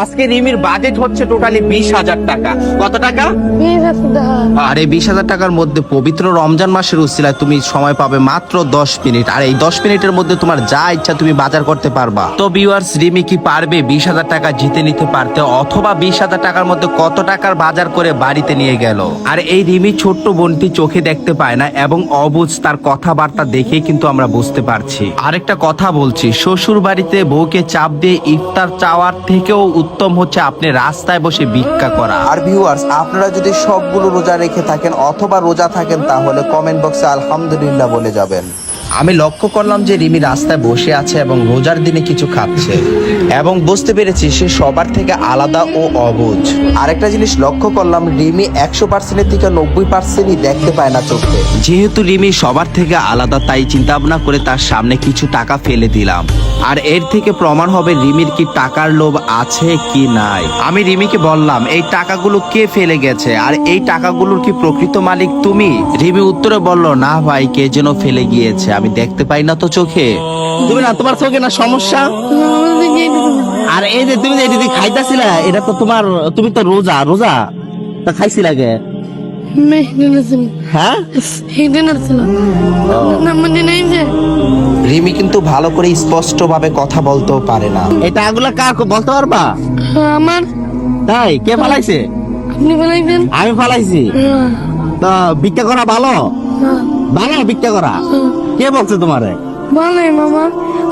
আজকে রিমির বাজেট হচ্ছে টোটালি 20,000 টাকা। কত টাকা? আর এই 20,000 টাকার মধ্যে পবিত্র রমজান মাসের উসিলায় তুমি সময় পাবে মাত্র 10 মিনিট। আর এই 10 মিনিটের মধ্যে তোমার যা ইচ্ছা তুমি বাজার করতে পারবা। তো ভিউয়ার্স, রিমি কি পারবে 20,000 টাকা জিতে নিতে পারতে, অথবা 20,000 টাকার মধ্যে কত টাকার বাজার করে বাড়িতে নিয়ে গেল? আর এই রিমি ছোট্ট বোনটি চোখে দেখতে পায় না এবং অবুঝ, তার কথাবার্তা দেখেই কিন্তু আমরা বুঝতে পারছি। আরেকটা কথা বলছি, শ্বশুর বাড়িতে বউকে চাপ দিয়ে ইফতার চাওয়ার থেকেও উত্তম হচ্ছে আপনি রাস্তায় বসে ভিক্ষা করা। আর ভিউয়ার্স, আপনারা যদি সবগুলো রোজা রেখে থাকেন অথবা রোজা থাকেন তাহলে কমেন্ট বক্সে আলহামদুলিল্লাহ বলে যাবেন। আমি লক্ষ্য করলাম যে রিমি রাস্তায় বসে আছে এবং রোজার দিনে কিছু খাচ্ছে এবং বুঝতে পেরেছি সে সবার থেকে আলাদা ও অবুঝ। আরেকটা জিনিস লক্ষ্য করলাম, রিমি 100%-এর থেকে 90%ই দেখতে পায় না চোখে। যেহেতু রিমি সবার থেকে আলাদা, তাই চিন্তা ভাবনা করে তার সামনে কিছু টাকা ফেলে দিলাম। আর এর থেকে প্রমাণ হবে রিমির কি টাকার লোভ আছে কি নাই। আমি রিমিকে বললাম, এই টাকাগুলো কে ফেলে গেছে আর এই টাকাগুলোর কি প্রকৃত মালিক তুমি? রিমি উত্তরে বলল, না ভাই, কে যেন ফেলে গিয়েছে, আমি দেখতে পাই না তো চোখে। তুমি না, তোমার চোখে না সমস্যা? আর এই যে তুমি যে এটি খাইতেছিলা, এটা তো তোমার, তুমি তো রোজা রোজা তা খাইছিলা কে? হ্যাঁ, রিমি কিন্তু ভালো করে স্পষ্ট ভাবে কথা বলতেও পারে না। এই টাকাগুলা কার বলতে পারবা? আমার তাই? কে ফালাইছে? আপনি বলাইবেন। আমি ফালাইছি। তো ভিক্ষা করা ভালো? ভালো ভিক্ষা করা? কে বলছে তোমারে? বলে মামা।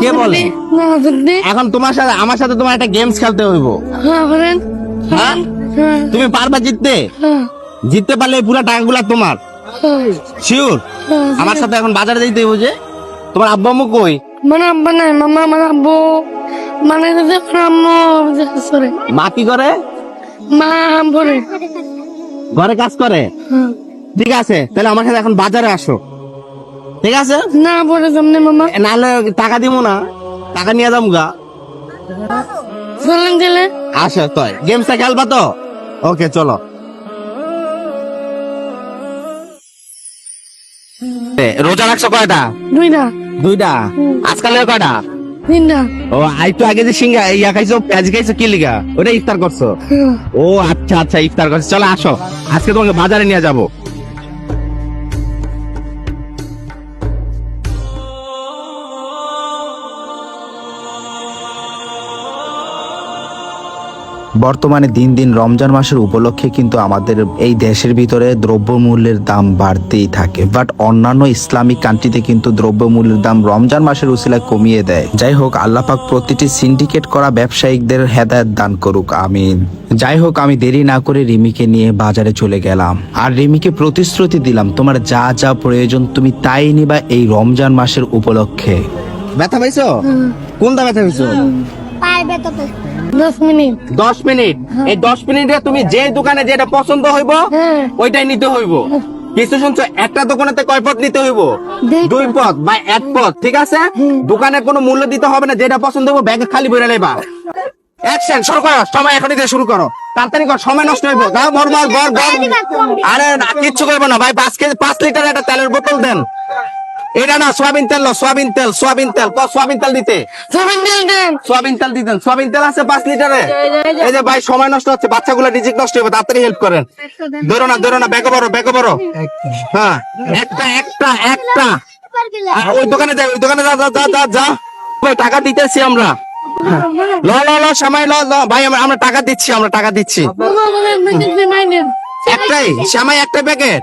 কে বলে? না যদি এখন তোমার সাথে আমার সাথে তোমার একটা গেমস খেলতে হইব। হ্যাঁ বলেন। হ্যাঁ, হ্যাঁ তুমি পারবা জিততে? হ্যাঁ জিততে পারলে এই পুরো টাকাগুলা তোমার। হ্যাঁ শিওর? আমার সাথে এখন বাজারে যেতে হইব। যে তোমার আব্বু আম্মু কই? মানে আব্বা নাই মামা, আমার আব্বু মানে যদি আমার আম্মু সরে মা কি করে? মা বলে ঘরে কাজ করে? ঠিক আছে, তাহলে আমার সাথে এখন বাজারে আসো। ঠিক আছে? না বলে সামনে মামা নাহলে টাকা দিব না, টাকা নিয়ে যাম গা। চলেন গেলে আসো, তাই গেমসটা খেলবা তো? ওকে, চলো। রোজা রাখছো কয়টা? দুইটা দুইটা। আজকাল কয়টা? তিনটা। ও, আইতো আগে যে সিঙ্গা ইয়া খাইছো, পেঁয়াজ খাইছো, কি লিগা? ওটা ইফতার করছো? ও আচ্ছা আচ্ছা, ইফতার করছো। চলো আসো, আজকে তোমাকে বাজারে নিয়ে যাবো। বর্তমানে দিন দিন রমজান মাসের উপলক্ষে কিন্তু আমাদের এই দেশের ভিতরে দ্রব্যমূল্যের দাম বাড়তেই থাকে, বাট অন্যান্য ইসলামিক কান্ট্রিতে কিন্তু দ্রব্যমূল্যের দাম রমজান মাসের উসিলায় কমিয়ে দেয়। যাই হোক, আল্লাহ পাক প্রতিটি সিন্ডিকেট করা ব্যবসায়িকদের হেদায়েত দান করুক, আমিন। যাই হোক, আমি দেরি না করে রিমিকে নিয়ে বাজারে চলে গেলাম আর রিমিকে প্রতিশ্রুতি দিলাম, তোমার যা যা প্রয়োজন তুমি তাই নিবা এই রমজান মাসের উপলক্ষে। ব্যথা পাইছো? কোনটা ব্যথা পাইছো? 10 মিনিট। 10 মিনিট। এই 10 মিনিটে তুমি যে দোকানে যেটা পছন্দ হইব হ্যাঁ ওইটাই নিতে হইব। কিছু শুনছো? একটা দোকানেতে কয় পথ নিতে হইব? 2 পথ বা 1 পথ। ঠিক আছে? দোকানে কোনো মূল্য দিতে হবে না, যেটা পছন্দ হইব ব্যাগে খালি ভরে নেবা। অ্যাকশন শুরু করো, সময় এখনই দিয়ে শুরু করো, তাড়াতাড়ি কর, সময় নষ্ট হইব। দাও বর বর বর বর। আরে না, কিচ্ছু করবো না ভাই, 5 লিটার একটা তেলের বোতল দেন। এটা না, সোয়াবিন তেল, সোয়াবিন তেল, সোয়াবিন তেল, সোয়াবিন তেল দিতে। সোয়াবিন তেল দিতেন, সোয়াবিন তেল আছে 5 লিটারে। এই যে ভাই, সময় নষ্ট হচ্ছে, বাচ্চাগুলো রিজিক নষ্ট হবে, তাড়াতাড়ি হেল্প করেন। ধরো না ধরো না, ব্যাগে বড় ব্যাগে বড়। হ্যাঁ, একটা একটা একটা। আর ওই দোকানে যা, ওই দোকানে যা যা যা যা যা। ভাই টাকা দিতেছি আমরা। ল ল ল, সময় ল ল ভাই, আমরা টাকা দিচ্ছি, আমরা টাকা দিচ্ছি। একটাই শ্যামাই, একটা প্যাকেট।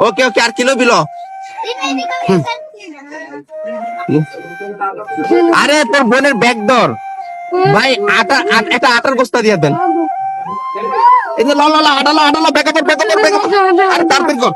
ওকে ওকে, আর কিলো বিলো। আরে তোর বোনের ব্যাগ ধর ভাই, আটা একটা আটার বস্তা দিয়ে দেন। এই যে ল ল ল, আটা ল আটা ল, ব্যাগ ধর ব্যাগ ধর ব্যাগ ধর। আরে তাড়াতাড়ি কর।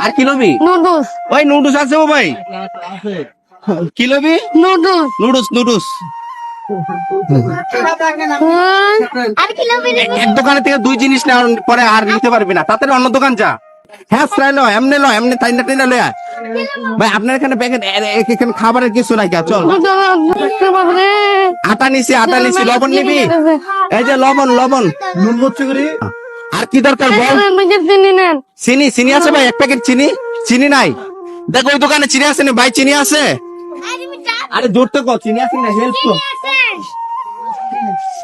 আর কি লবি? নুডলস। ওই নুডলস আছে ও ভাই, কি লবি? নুডলস। Noodles noodles. এক দোকানে থেকে 2 জিনিস নেওয়ার পরে আর নিতে পারবি না, তাড়াতাড়ি অন্য দোকান যা। হ্যাঁ লো, এমনি লো, এমনি তাই না তাই না লো। ভাই আপনার এখানে প্যাকেট, এখানে খাবারের কিছু নাই, চল। আটা নিছি, আটা নিছি, লবণ নিবি? এই যে লবণ লবণ। আর কি দরকার বল? চিনি, চিনি আছে ভাই? 1 প্যাকেট চিনি। চিনি নাই? দেখো ওই দোকানে চিনি আছে না ভাই? চিনি আছে? আরে জোর তো কর, চিনি আছে না, হেল্প তো।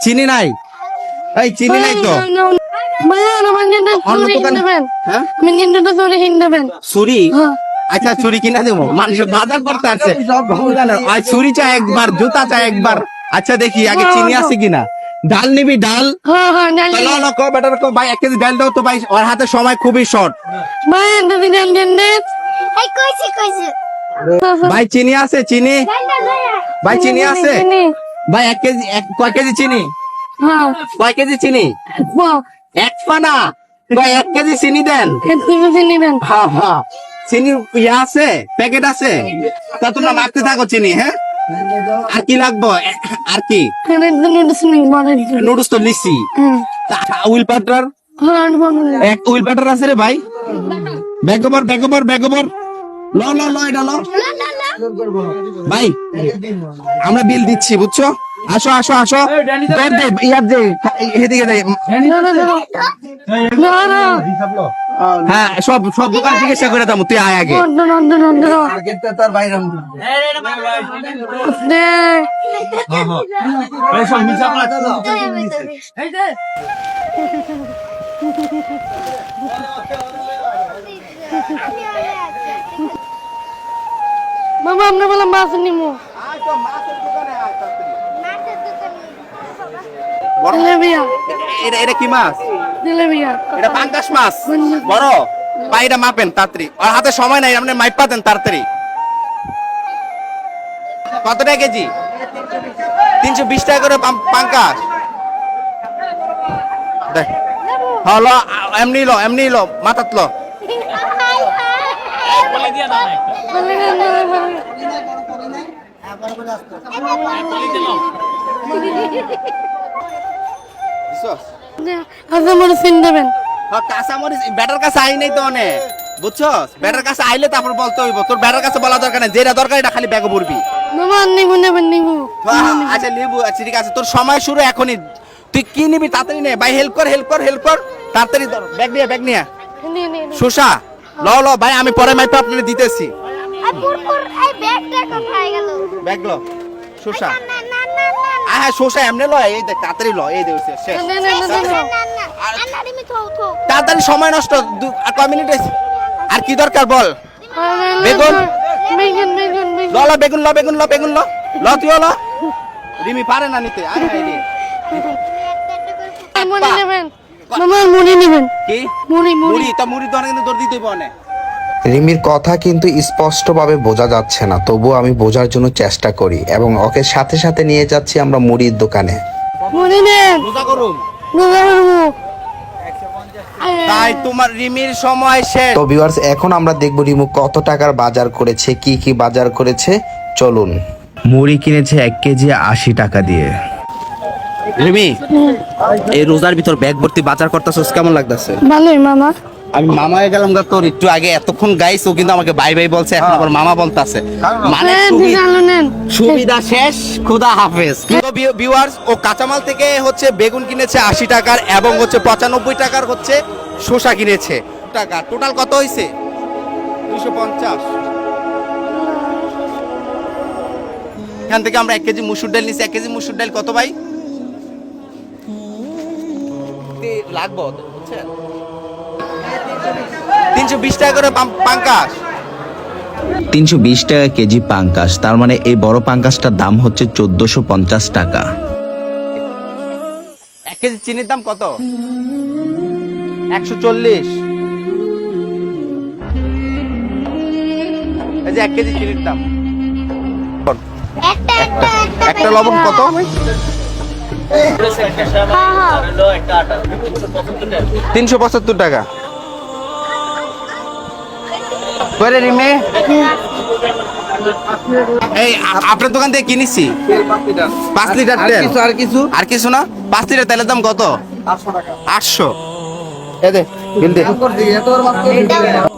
চিনি নাই, এই চিনি নাই তো। ভাইয়া আমার কিন্তু অন্য চুরি দোকান, দেবেন, হ্যাঁ আমি কিন্তু চুরি দেবেন। ছুরি, হ্যাঁ। আচ্ছা ছুরি কিনা দেবো, মানুষ বাজার করতে আসছে, আর ছুরি চাই একবার, জুতা চাই একবার। আচ্ছা দেখি আগে চিনি আছে কিনা। ডাল নিবি, ডাল? হ্যাঁ হ্যাঁ জানি। বেটার কো ভাই, 1 কেজি ডাল দাও তো ভাই, ওর হাতে সময় খুবই শর্ট। ভাইয়া যদি দেন দেন দেন। এই কইছে ভাই চিনি আছে, চিনি ভাই, চিনি আছে চিনি। ভাই? 1 কেজি, কয় কেজি চিনি? হ্যাঁ কয় কেজি চিনি? বাহ, এক পানা ভাই, 1 কেজি চিনি দেন। একটু চিনি দেন। হ্যাঁ হ্যাঁ, চিনি ইয়ে আছে, প্যাকেট আছে, তা তোমরা মাখতে থাকো চিনি। হ্যাঁ, আর কি লাগবো? আর কি? নুডলস নেই বলেন। নুডলস তো লিসি। হ্যাঁ উইল পাটার, হ্যাঁ বলেন। এক উইল পাটার আছে রে ভাই। ব্যাগোবর ল এটা ল ভাই, আমরা বিল দিচ্ছি বুঝছো। আসো আসো আসো, দে, দে, ইয়ার দে, এদিকে দে। হ্যাঁ, সব দোকান জিজ্ঞাসা করে দাম, তুই আয় আগে। বাবা আমরা বললাম মাছ নিমু। জিলেবিয়া এটা কি মাছ? জিলেবিয়া এটা পাঙ্গাস মাছ বড় ভাই, এটা মাপেন তাড়াতাড়ি, আর হাতে সময় নাই, আপনি মাইপ পাতেন তাড়াতাড়ি। কত টাকা কেজি? 320 টাকা করে পাঙ্গাস। দেখ, হলো এমনি লো মাথাত লো। মনে চিন দেবেন। কাঁচামরিচ ব্যাটার কাছে আই নাই তো অনেক, বুঝছস? ব্যাটার কাছে আইলে তারপর বলতে হইব, তোর ব্যাটার কাছে বলা দরকার নাই, যেটা দরকার এটা খালি ব্যাগে ভরবি। বাবা নিবু নেবেন নিবু। আচ্ছা নিবু, আচ্ছা ঠিক আছে, তোর সময় শুরু এখনই। তুই কি নিবি তাড়াতাড়ি নে ভাই, হেল্প কর তাড়াতাড়ি, ব্যাগ নিয়ে শোষা ল ভাই, আমি পরে মাইপা আপনাকে দিতেছি। এই ব্যাগটা কোথায় গেল? ব্যাগ লো, শোষা। না না না হ্যাঁ শোষা এমনি ল, এই দেখ তাড়াতাড়ি ল, এই দেখ শেষ। তাড়াতাড়ি, সময় নষ্ট, আর কয় মিনিট হয়েছে? আর কি দরকার বল? বেগুন? বেগুন ল তুই ল। রিমি পারে না নিতে, আয় হায় রে। মুড়ি নেবেন মামা, মুড়ি নেবেন। কি মুড়ি? তা মুড়ি তো কিন্তু দৌড় দিতে বনে। রিমির কথা কিন্তু স্পষ্টভাবে বোঝা যাচ্ছে না, তবুও আমি বোঝার জন্য চেষ্টা করি এবং ওকে সাথে সাথে নিয়ে যাচ্ছি আমরা মুড়ির দোকানে। মুড়ি নেন, রোজা করুম। রোজা করবো। তাই তোমার রিমির সময় শেষ। তো ভিউয়ার্স, এখন আমরা দেখব রিমু কত টাকার বাজার করেছে, কি কি বাজার করেছে, চলুন। মুড়ি কিনেছে 1 কেজি 80 টাকা দিয়ে। রিমি, এই রোজার ভিতর ব্যাগ ভর্তি বাজার করতেছস, কেমন লাগতেছে? ভালোই মামা। আমি মামা হয়ে গেলাম গা তোর, একটু আগে এতক্ষণ গাইছো কিন্তু আমাকে বাই বলছে, এখন আবার মামা বলতাছে, মানে সুবিধা শেষ, খুদা হাফেজ। তো ভিউয়ার্স, ও কাঁচামাল থেকে হচ্ছে বেগুন কিনেছে 80 টাকার এবং হচ্ছে 95 টাকার হচ্ছে শসা কিনেছে টাকা। টোটাল কত হইছে? 250। এখান থেকে আমরা 1 কেজি মুসুর ডাল নিছি। 1 কেজি মুসুর ডাল কত ভাই লাগবো বুঝছেন? 320 টাকা করে পাঙ্গাস। 320 টাকা কেজি পাঙ্গাস, তার মানে এই বড় পাঙ্গাসটার দাম হচ্ছে 1450 টাকা। 1 কেজি চিনির দাম কত? 140। এই যে 1 কেজি চিনির দাম। একটা লবণ কত? 375 টাকা। কয়রে রিমে? এই আপনার দোকান থেকে কিনেছি 5 লিটার তেল। আর কিছু না? 5 লিটার তেলের দাম কত? 800।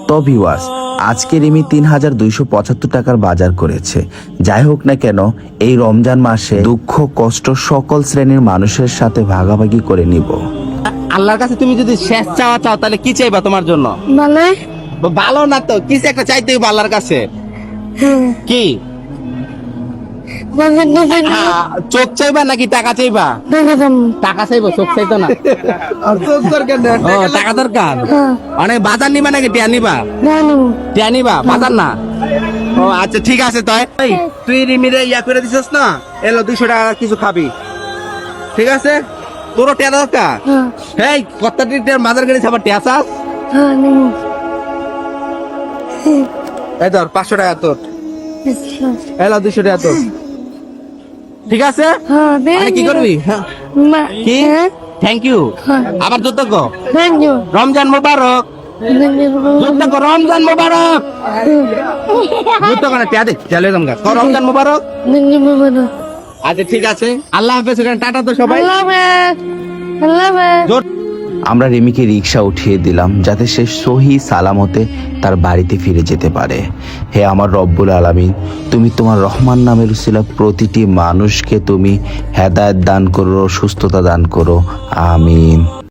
তো ভিউয়ার্স, আজকে রিমি 3275 টাকার বাজার করেছে। যাই হোক না কেন, এই রমজান মাসে দুঃখ কষ্ট সকল শ্রেণীর মানুষের সাথে ভাগাভাগি করে নিব। আল্লাহর কাছে তুমি যদি শেষ চাওয়া চাও তাহলে কি চাইবা তোমার জন্য? ভালো। ভালো না তো কিছু একটা চাইতে হবে আল্লাহর কাছে। কি চোখ চাইবা নাকি টাকা চাইবা? টাকা চাইবো, চোখ চাইতো না। ও, টাকা দরকার। অনেক বাজার নিবা নাকি টিয়া নিবা? টিয়া নিবা, বাজার না। ও আচ্ছা ঠিক আছে। তাই তুই রিমিরে ইয়া করে দিছিস না, এলো 200 টাকা কিছু খাবি, ঠিক আছে? তোরও টিয়া দরকার? এই কত টিয়ার বাজার করে খাবার টিয়া চাস? এই ধর 500 টাকা তোর, এলো 200 টাকা তোর, ঠিক আছে? আরে কি করবি? হ্যাঁ। কি থ্যাংক ইউ? আবার যত গো রমজান মোবারক, যত গো রমজান মোবারক, যত গো না টিয়া দে চলে যাম গা, রমজান মোবারক। আচ্ছা ঠিক আছে, আল্লাহ হাফেজ, টাটা তো সবাই। জোর- আমরা রিমিকে রিক্সা উঠিয়ে দিলাম যাতে সে সহি সালামতে তার বাড়িতে ফিরে যেতে পারে। হে আমার রব্বুল আলামিন, তুমি তোমার রহমান নামের উসিলা প্রতিটি মানুষকে তুমি হেদায়েত দান করো, সুস্থতা দান করো, আমিন।